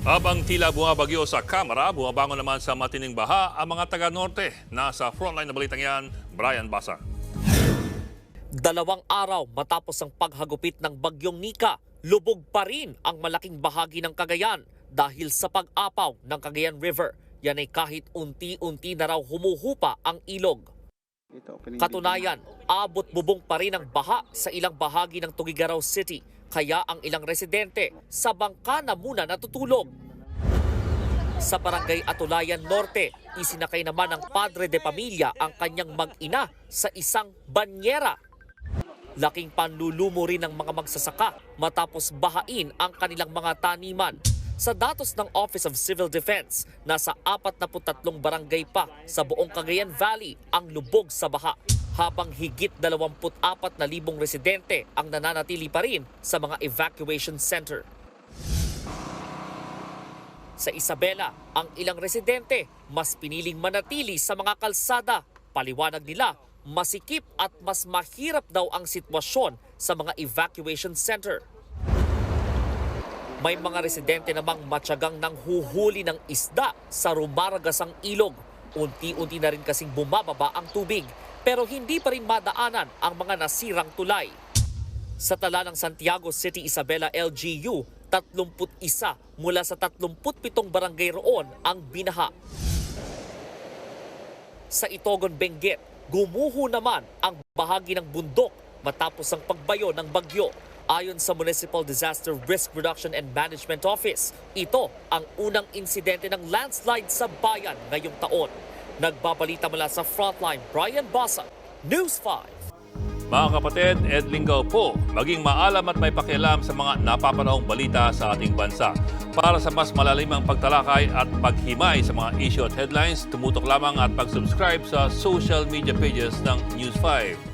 Habang tila bumabagyo sa Kamara, bumabangon naman sa matining baha ang mga taga-norte. Nasa frontline na balitang yan, Brian Basa. 2 araw matapos ang paghagupit ng bagyong Nika, lubog pa rin ang malaking bahagi ng Cagayan dahil sa pag-apaw ng Cagayan River. Yan ay kahit unti-unti na raw humuhupa ang ilog. Katunayan, abot bubong pa rin ang baha sa ilang bahagi ng Tuguegarao City, kaya ang ilang residente sa bangka na muna natutulog. Sa barangay Atulayan Norte, isinakay naman ng padre de pamilya ang kanyang mag-ina sa isang banyera. Laking panlulumo rin ng mga magsasaka matapos bahain ang kanilang mga taniman. Sa datos ng Office of Civil Defense, nasa 43 barangay pa sa buong Cagayan Valley ang lubog sa baha, habang higit 24,000 residente ang nananatili pa rin sa mga evacuation center. Sa Isabela, ang ilang residente mas piniling manatili sa mga kalsada. Paliwanag nila, masikip at mas mahirap daw ang sitwasyon sa mga evacuation center. May mga residente namang matyagang nang huhuli ng isda sa rumaragasang ilog. Unti-unti na rin kasing bumababa ang tubig, pero hindi pa rin madaanan ang mga nasirang tulay. Sa tala ng Santiago City Isabela LGU, 31 mula sa 37 barangay roon ang binaha. Sa Itogon, Benguet, gumuho naman ang bahagi ng bundok matapos ang pagbayo ng bagyo. Ayon sa Municipal Disaster Risk Reduction and Management Office, ito ang unang insidente ng landslide sa bayan ngayong taon. Nagbabalita mula sa Frontline, Brian Basa, News 5. Mga kapatid, Ed Lingaw po, maging maalam at may pakialam sa mga napapanahong balita sa ating bansa. Para sa mas malalimang pagtalakay at paghimay sa mga issue at headlines, tumutok lamang at pag-subscribe sa social media pages ng News 5.